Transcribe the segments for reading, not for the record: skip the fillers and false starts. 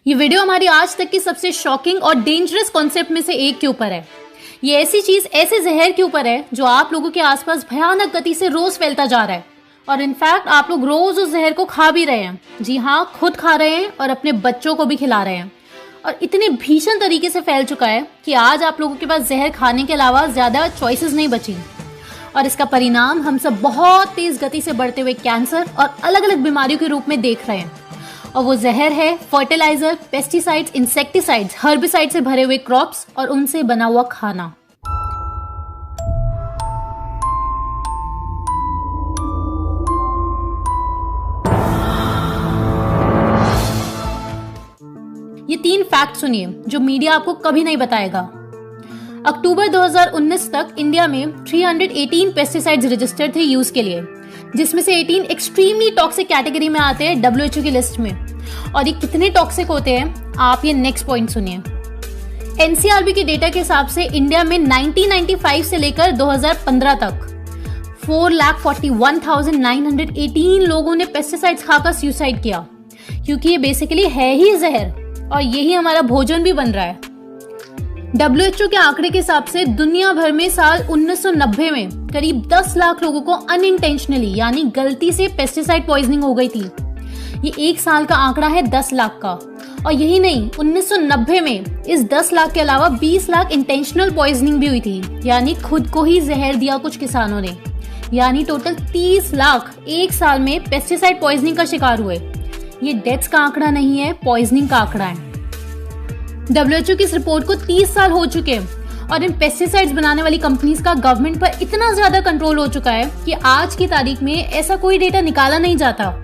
ये वीडियो हमारी आज तक की सबसे शॉकिंग और डेंजरस कॉन्सेप्ट में से एक के ऊपर है। ये ऐसी चीज, ऐसे जहर के ऊपर है जो आप लोगों के आसपास भयानक गति से रोज फैलता जा रहा है और इनफैक्ट आप लोग रोज उस जहर को खा भी रहे हैं। जी हाँ, खुद खा रहे हैं और अपने बच्चों को भी खिला रहे हैं। और इतने भीषण तरीके से फैल चुका है कि आज आप लोगों के पास जहर खाने के अलावा ज्यादा चॉइसेस नहीं बची और इसका परिणाम हम सब बहुत तेज गति से बढ़ते हुए कैंसर और अलग अलग बीमारियों के रूप में देख रहे हैं। और वो जहर है फर्टिलाइजर, पेस्टिसाइड्स, इंसेक्टिसाइड्स, हर्बिसाइड से भरे हुए क्रॉप्स और उनसे बना हुआ खाना। ये 3 फैक्ट सुनिए जो मीडिया आपको कभी नहीं बताएगा। अक्टूबर 2019 तक इंडिया में 318 पेस्टिसाइड्स रजिस्टर्ड थे यूज के लिए, जिसमें से 18 एक्सट्रीमली टॉक्सिक कैटेगरी में आते हैं WHO की लिस्ट में। और ये कितने टॉक्सिक होते हैं, आप ये नेक्स्ट पॉइंट सुनिए। NCRB के डेटा के हिसाब से इंडिया में 1995 से लेकर 2015 तक 4,41,918 लोगों ने पेस्टिसाइड्स खाकर सुसाइड किया, क्योंकि ये बेसिकली है ही जहर और यही हमारा भोजन भी बन रहा है। WHO के आंकड़े के हिसाब से दुनिया भर में साल 1990 में करीब 10 लाख लोगों को अनइंटेंशनली यानी गलती से पेस्टिसाइड पॉइजनिंग हो गई थी। ये एक साल का आंकड़ा है 10 लाख का। और यही नहीं, 1990 में इस 10 लाख के अलावा 20 लाख इंटेंशनल पॉइजनिंग भी हुई थी, यानी खुद को ही जहर दिया कुछ किसानों ने। यानी टोटल 30 लाख एक साल में पेस्टिसाइड पॉइजनिंग का शिकार हुए। ये डेथ्स का आंकड़ा नहीं है, पॉइजनिंग का आंकड़ा है। WHO की इस रिपोर्ट को 30 साल हो चुके हैं और इन पेस्टिसाइड्स बनाने वाली कंपनीज का गवर्नमेंट पर इतना ज्यादा कंट्रोल हो चुका है कि आज की तारीख में ऐसा कोई डेटा निकाला नहीं जाता।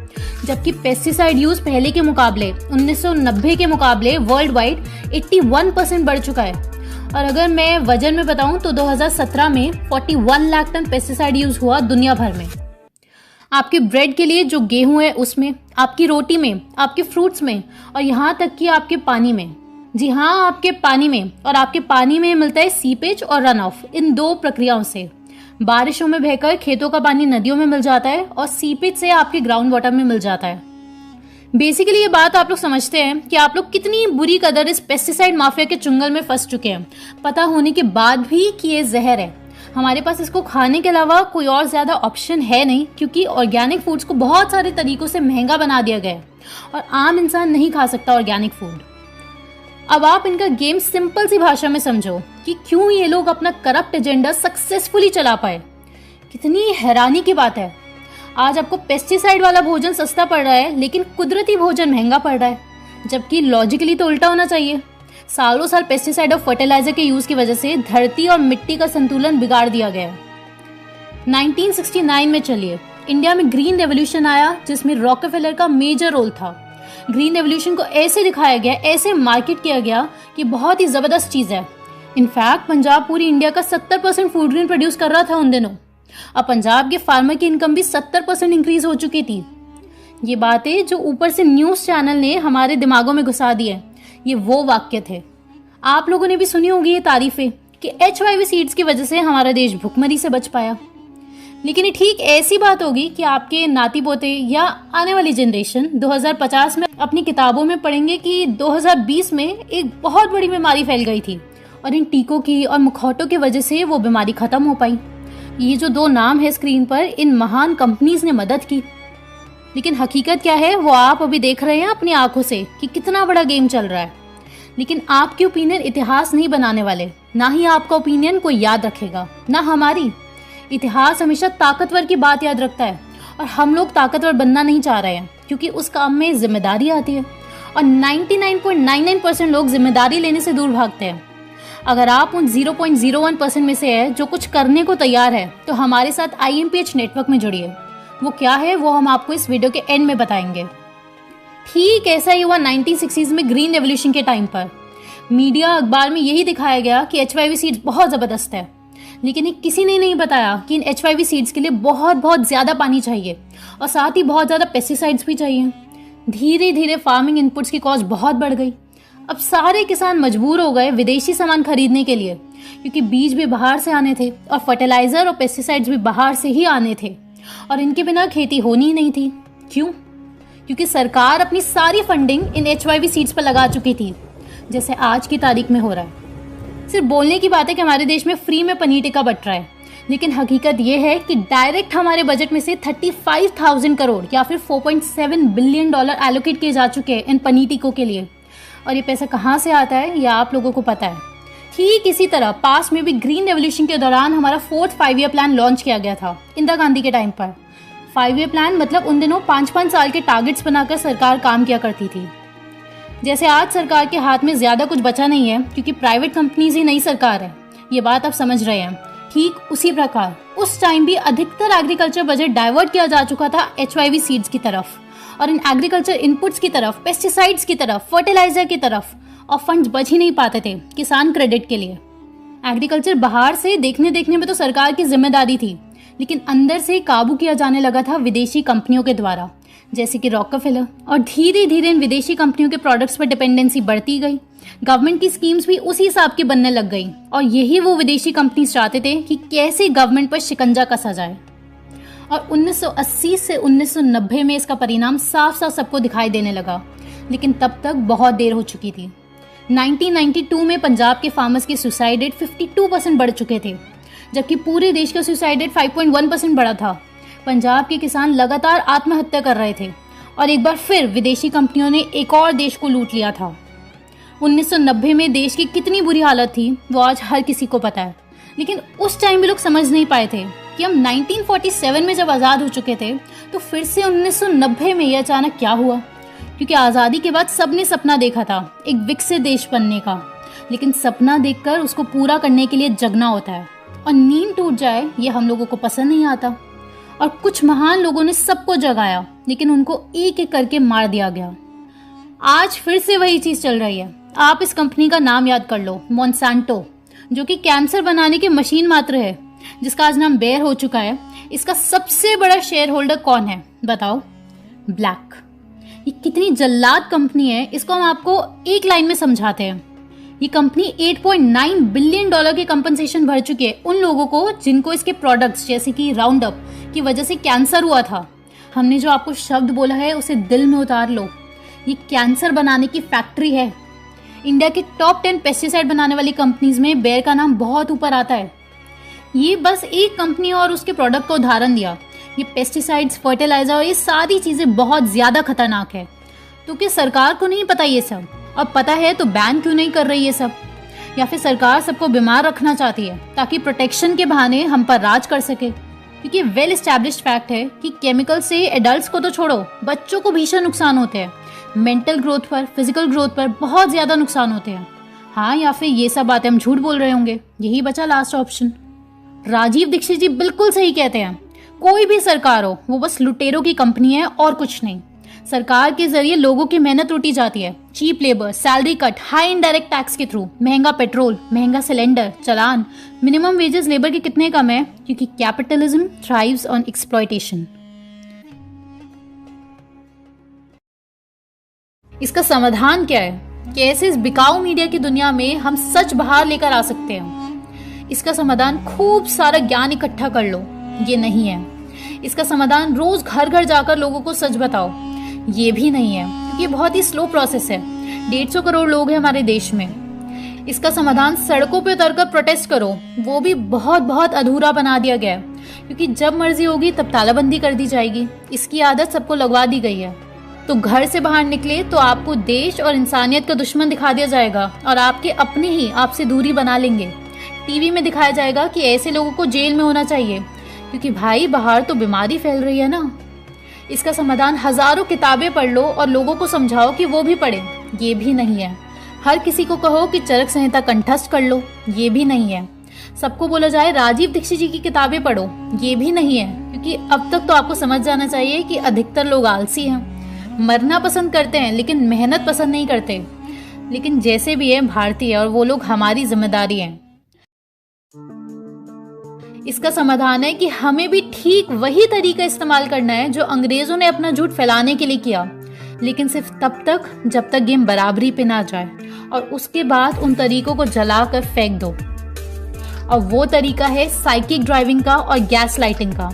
जबकि पेस्टिसाइड यूज पहले के मुकाबले 1990 के मुकाबले वर्ल्ड वाइड 81% बढ़ चुका है। और अगर मैं वजन में बताऊं तो 2017 में 41 लाख टन पेस्टिसाइड यूज हुआ दुनिया भर में। आपके ब्रेड के लिए जो गेहूं है उसमें, आपकी रोटी में, आपके फ्रूट्स में और यहाँ तक कि आपके पानी में। जी हाँ, आपके पानी में। और आपके पानी में मिलता है सीपेज और रन ऑफ। इन 2 प्रक्रियाओं से बारिशों में बहकर खेतों का पानी नदियों में मिल जाता है और सीपेज से आपके ग्राउंड वाटर में मिल जाता है। बेसिकली ये बात आप लोग समझते हैं कि आप लोग कितनी बुरी कदर इस पेस्टिसाइड माफिया के चुंगल में फंस चुके हैं, पता होने के बाद भी कि ये जहर है। हमारे पास इसको खाने के अलावा कोई और ज्यादा ऑप्शन है नहीं, क्योंकि ऑर्गेनिक फूड्स को बहुत सारे तरीकों से महंगा बना दिया गया है और आम इंसान नहीं खा सकता ऑर्गेनिक फूड। अब आप इनका गेम सिंपल सी भाषा में समझो कि क्यों ये लोग अपना करप्ट एजेंडा सक्सेसफुली चला पाए। कितनी हैरानी की बात है, आज आपको पेस्टिसाइड वाला भोजन सस्ता पड़ रहा है लेकिन कुदरती भोजन महंगा पड़ रहा है, जबकि लॉजिकली तो उल्टा होना चाहिए। सालों साल पेस्टिसाइड और फर्टिलाइजर के यूज की वजह से धरती और मिट्टी का संतुलन बिगाड़ दिया गया। 1969 में चलिए इंडिया में ग्रीन रेवोल्यूशन आया, जिसमें रॉकफेलर का मेजर रोल था। ग्रीन रेवोल्यूशन को ऐसे दिखाया गया, ऐसे मार्केट किया गया कि बहुत ही जबरदस्त चीज है। इनफैक्ट पंजाब पूरी इंडिया का 70% फूड ग्रेन प्रोड्यूस कर रहा था उन दिनों। अब पंजाब के फार्मर की इनकम भी 70% इंक्रीज हो चुकी थी। ये बातें जो ऊपर से न्यूज चैनल ने हमारे दिमागों में घुसा दी है, ये वो वाक्य थे। आप लोगों ने भी सुनी होगी ये तारीफें कि HIV सीड्स की वजह से हमारा देश भुखमरी से बच पाया। लेकिन ये ठीक ऐसी बात होगी कि आपके नाती पोते या आने वाली जनरेशन 2050 में अपनी किताबों में पढ़ेंगे कि 2020 में एक बहुत बड़ी बीमारी फैल गई थी और इन टीकों की और मुखौटों की वजह से वो बीमारी खत्म हो पाई। ये जो 2 नाम है स्क्रीन पर, इन महान कंपनीज ने मदद की। लेकिन हकीकत क्या है वो आप अभी देख रहे हैं अपनी आंखों से कि कितना बड़ा गेम चल रहा है। लेकिन आपके ओपिनियन इतिहास नहीं बनाने वाले, ना ही आपका ओपिनियन कोई याद रखेगा, ना हमारी। इतिहास हमेशा ताकतवर की बात याद रखता है और हम लोग ताकतवर बनना नहीं चाह रहे हैं, क्योंकि उस काम में जिम्मेदारी आती है और 99.99% लोग जिम्मेदारी लेने से दूर भागते हैं। अगर आप उन 0.01% में से है जो कुछ करने को तैयार है, तो हमारे साथ IMPH नेटवर्क में जुड़िए। वो क्या है वो हम आपको इस वीडियो के एंड में बताएंगे। ठीक ऐसा ही हुआ 1960s में ग्रीन रेवोल्यूशन के टाइम पर। मीडिया अखबार में यही दिखाया गया कि HIV सीड्स बहुत जबरदस्त है, लेकिन ये किसी ने नहीं बताया कि इन HIV सीड्स के लिए बहुत बहुत ज्यादा पानी चाहिए और साथ ही बहुत ज्यादा पेस्टिसाइड्स भी चाहिए। धीरे धीरे फार्मिंग इनपुट्स की कॉस्ट बहुत बढ़ गई। अब सारे किसान मजबूर हो गए विदेशी सामान खरीदने के लिए, क्योंकि बीज भी बाहर से आने थे और फर्टिलाइजर और पेस्टिसाइड्स भी बाहर से ही आने थे और इनके बिना खेती होनी ही नहीं थी। क्यों? क्योंकि सरकार अपनी सारी फंडिंग इन HIV सीड्स पर लगा चुकी थी, जैसे आज की तारीख में हो रहा है। सिर्फ बोलने की बात है कि हमारे देश में फ्री में पनीर टिक्का बट रहा है, लेकिन हकीकत ये है कि डायरेक्ट हमारे बजट में से 35,000 करोड़ या फिर $4.7 बिलियन एलोकेट किए जा चुके हैं इन पनीर टिक्कों के लिए। और ये पैसा कहाँ से आता है ये आप लोगों को पता है। ठीक इसी तरह पास में भी ग्रीन रेवोल्यूशन के दौरान हमारा 4th 5 ईयर प्लान लॉन्च किया गया था इंदिरा गांधी के टाइम पर। 5 ईयर प्लान मतलब उन दिनों 5-5 साल के टारगेट्स बनाकर सरकार काम किया करती थी। जैसे आज सरकार के हाथ में ज्यादा कुछ बचा नहीं है क्योंकि प्राइवेट कंपनीज ही नई सरकार है, ये बात आप समझ रहे हैं। ठीक उसी प्रकार उस टाइम भी अधिकतर एग्रीकल्चर बजट डाइवर्ट किया जा चुका था HIV सीड्स की तरफ और इन एग्रीकल्चर इनपुट्स की तरफ, पेस्टिसाइड्स की तरफ, फर्टिलाइजर की तरफ, और फंड्स बच ही नहीं पाते थे किसान क्रेडिट के लिए। एग्रीकल्चर बाहर से देखने में तो सरकार की जिम्मेदारी थी, लेकिन अंदर से काबू किया जाने लगा था विदेशी कंपनियों के द्वारा, जैसे कि रॉकफेलर। और धीरे धीरे इन विदेशी कंपनियों के प्रोडक्ट्स पर डिपेंडेंसी बढ़ती गई। गवर्नमेंट की स्कीम्स भी उसी हिसाब की बनने लग गई और यही वो विदेशी कंपनी चाहते थे कि कैसे गवर्नमेंट पर शिकंजा कसा जाए। और 1980 से 1990 में इसका परिणाम साफ साफ सबको दिखाई देने लगा, लेकिन तब तक बहुत देर हो चुकी थी। 1992 में पंजाब के फार्मर्स के सुसाइड रेट 52% बढ़ चुके थे, जबकि पूरे देश का सुसाइड रेट 5.1% बढ़ा था। पंजाब के किसान लगातार आत्महत्या कर रहे थे और एक बार फिर विदेशी कंपनियों ने एक और देश को लूट लिया था। 1990 में देश की कितनी बुरी हालत थी वो आज हर किसी को पता है, लेकिन उस टाइम भी लोग समझ नहीं पाए थे कि हम 1947 में जब आज़ाद हो चुके थे तो फिर से 1990 में ये अचानक क्या हुआ। क्योंकि आज़ादी के बाद सबने सपना देखा था एक विकसित देश बनने का, लेकिन सपना देखकर उसको पूरा करने के लिए जगना होता है और नींद टूट जाए ये हम लोगों को पसंद नहीं आता। और कुछ महान लोगों ने सबको जगाया, लेकिन उनको एक एक करके मार दिया गया। आज फिर से वही चीज चल रही है। आप इस कंपनी का नाम याद कर लो, मोन्सांटो, जो कि कैंसर बनाने की मशीन मात्र है, जिसका आज नाम बेयर हो चुका है। इसका सबसे बड़ा शेयर होल्डर कौन है बताओ? ब्लैक। ये कितनी जल्लाद कंपनी है इसको हम आपको एक लाइन में समझाते हैं। ये कंपनी $8.9 बिलियन की कंपनसेशन भर चुकी है उन लोगों को जिनको इसके प्रोडक्ट्स जैसे कि राउंड अप की वजह से कैंसर हुआ था। हमने जो आपको शब्द बोला है उसे दिल में उतार लो। ये कैंसर बनाने की फैक्ट्री है। इंडिया के टॉप 10 पेस्टिसाइड बनाने वाली कंपनीज में बेयर का नाम बहुत ऊपर आता है। ये बस एक कंपनी और उसके प्रोडक्ट को उदाहरण दिया। ये पेस्टिसाइड्स, फर्टिलाइजर और ये सारी चीजें बहुत ज्यादा खतरनाक है। तो क्या सरकार को नहीं पता ये सब? और पता है तो बैन क्यों नहीं कर रही ये सब? या फिर सरकार सबको बीमार रखना चाहती है ताकि प्रोटेक्शन के बहाने हम पर राज कर सके? क्योंकि वेल एस्टैब्लिश्ड फैक्ट है कि केमिकल से एडल्ट्स को तो छोड़ो, बच्चों को भीषण नुकसान होते हैं। मेंटल ग्रोथ पर, फिजिकल ग्रोथ पर बहुत ज्यादा नुकसान होते हैं। हाँ, या फिर ये सब बातें हम झूठ बोल रहे होंगे। यही बचा लास्ट ऑप्शन। राजीव दीक्षित जी बिल्कुल सही कहते हैं। कोई भी सरकार हो वो बस लुटेरों की कंपनी है और कुछ नहीं। सरकार के जरिए लोगों की मेहनत लूटी जाती है। Cheap labour, salary cut, high indirect tax के थ्रू, महंगा पेट्रोल, महंगा सिलेंडर, चालान, मिनिमम वेजेस लेबर के कितने कम है? क्योंकि कैपिटलिज्म थ्राइव्स ऑन एक्सप्लॉयटेशन। इसका समाधान क्या है? कैसे इस बिकाऊ मीडिया की दुनिया में हम सच बाहर लेकर आ सकते हैं? इसका समाधान खूब सारा ज्ञान इकट्ठा कर लो, ये नहीं है। इसका समाधान रोज घर घर जाकर लोगों को सच बताओ, ये भी नहीं है, क्योंकि ये बहुत ही स्लो प्रोसेस है। 150 करोड़ लोग हैं हमारे देश में। इसका समाधान सड़कों पे उतरकर प्रोटेस्ट करो, वो भी बहुत बहुत अधूरा बना दिया गया है, क्योंकि जब मर्जी होगी तब तालाबंदी कर दी जाएगी। इसकी आदत सबको लगवा दी गई है। तो घर से बाहर निकले तो आपको देश और इंसानियत का दुश्मन दिखा दिया जाएगा और आपके अपने ही आपसे दूरी बना लेंगे। टीवी में दिखाया जाएगा कि ऐसे लोगों को जेल में होना चाहिए, क्योंकि भाई बाहर तो बीमारी फैल रही है ना। इसका समाधान हजारों किताबें पढ़ लो और लोगों को समझाओ कि वो भी पढ़े, ये भी नहीं है। हर किसी को कहो कि चरक संहिता कंठस्थ कर लो, ये भी नहीं है। सबको बोला जाए राजीव दीक्षित जी की किताबें पढ़ो, ये भी नहीं है, क्योंकि अब तक तो आपको समझ जाना चाहिए कि अधिकतर लोग आलसी हैं। मरना पसंद करते हैं लेकिन मेहनत पसंद नहीं करते। लेकिन जैसे भी है भारतीय और वो लोग हमारी जिम्मेदारी हैं। इसका समाधान है कि हमें भी ठीक वही तरीका इस्तेमाल करना है जो अंग्रेजों ने अपना झूठ फैलाने के लिए किया, लेकिन सिर्फ तब तक जब तक गेम बराबरी पे ना जाए, और उसके बाद उन तरीकों को जलाकर फेंक दो। और वो तरीका है साइकिक ड्राइविंग का और गैस लाइटिंग का।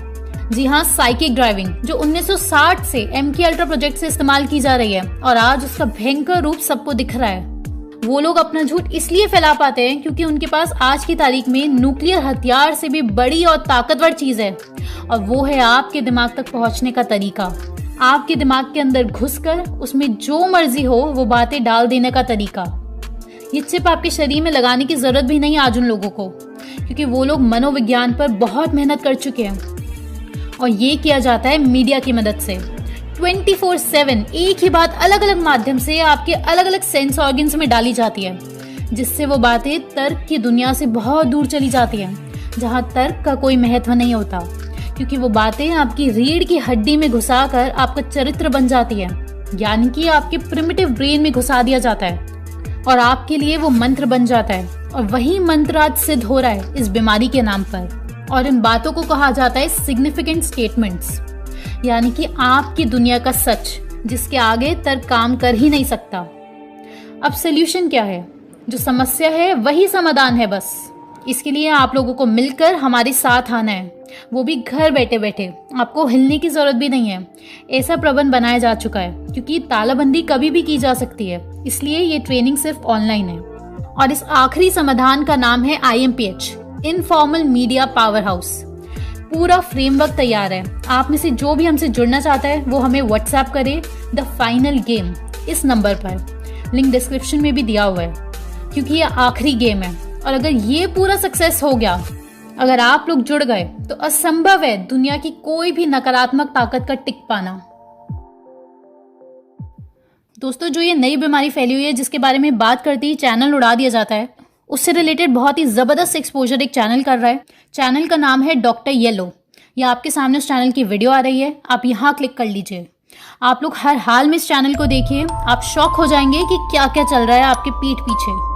जी हाँ, साइकिक ड्राइविंग जो 1960 से MK अल्ट्रा प्रोजेक्ट से इस्तेमाल की जा रही है और आज उसका भयंकर रूप सबको दिख रहा है। वो लोग अपना झूठ इसलिए फैला पाते हैं क्योंकि उनके पास आज की तारीख में न्यूक्लियर हथियार से भी बड़ी और ताकतवर चीज है, और वो है आपके दिमाग तक पहुंचने का तरीका। आपके दिमाग के अंदर घुसकर उसमें जो मर्जी हो वो बातें डाल देने का तरीका। ये चिप आपके शरीर में लगाने की जरूरत भी नहीं आज उन लोगों को, क्योंकि वो लोग मनोविज्ञान पर बहुत मेहनत कर चुके हैं और ये किया जाता है मीडिया की मदद से। 24/7 एक ही बात अलग अलग माध्यम से आपके अलग अलग सेंस ऑर्गन्स में डाली जाती है, जिससे वो बातें तर्क की दुनिया से बहुत दूर चली जाती हैं, जहाँ तर्क का कोई महत्व नहीं होता, क्योंकि वो बातें आपकी रीढ़ की हड्डी में घुसाकर आपका चरित्र बन जाती है, यानी कि आपके प्रिमिटिव ब्रेन में घुसा दिया जाता है और आपके लिए वो मंत्र बन जाता है। और वही मंत्र आज सिद्ध हो रहा है इस बीमारी के नाम पर, और इन बातों को कहा जाता है सिग्निफिकेंट स्टेटमेंट्स, यानी कि आपकी दुनिया का सच जिसके आगे तर्क काम कर ही नहीं सकता। अब सॉल्यूशन क्या है? जो समस्या है वही समाधान है। बस इसके लिए आप लोगों को मिलकर हमारे साथ आना है, वो भी घर बैठे बैठे। आपको हिलने की जरूरत भी नहीं है। ऐसा प्रबंध बनाया जा चुका है क्योंकि तालाबंदी कभी भी की जा सकती है, इसलिए ये ट्रेनिंग सिर्फ ऑनलाइन है। और इस आखिरी समाधान का नाम है IMPH, informal media power house. पूरा फ्रेमवर्क तैयार है। आप में से जो भी हमसे जुड़ना चाहता है वो हमें व्हाट्सएप करे द फाइनल गेम इस नंबर पर, लिंक डिस्क्रिप्शन में भी दिया हुआ है, क्योंकि ये आखिरी गेम है। और अगर ये पूरा सक्सेस हो गया, अगर आप लोग जुड़ गए, तो असंभव है दुनिया की कोई भी नकारात्मक ताकत का टिक पाना। दोस्तों, जो ये नई बीमारी फैली हुई है जिसके बारे में बात करते ही चैनल उड़ा दिया जाता है, उससे रिलेटेड बहुत ही जबरदस्त एक्सपोजर एक चैनल कर रहा है। चैनल का नाम है डॉक्टर येलो। ये आपके सामने उस चैनल की वीडियो आ रही है, आप यहाँ क्लिक कर लीजिए। आप लोग हर हाल में इस चैनल को देखिए, आप शॉक हो जाएंगे कि क्या क्या चल रहा है आपके पीठ पीछे।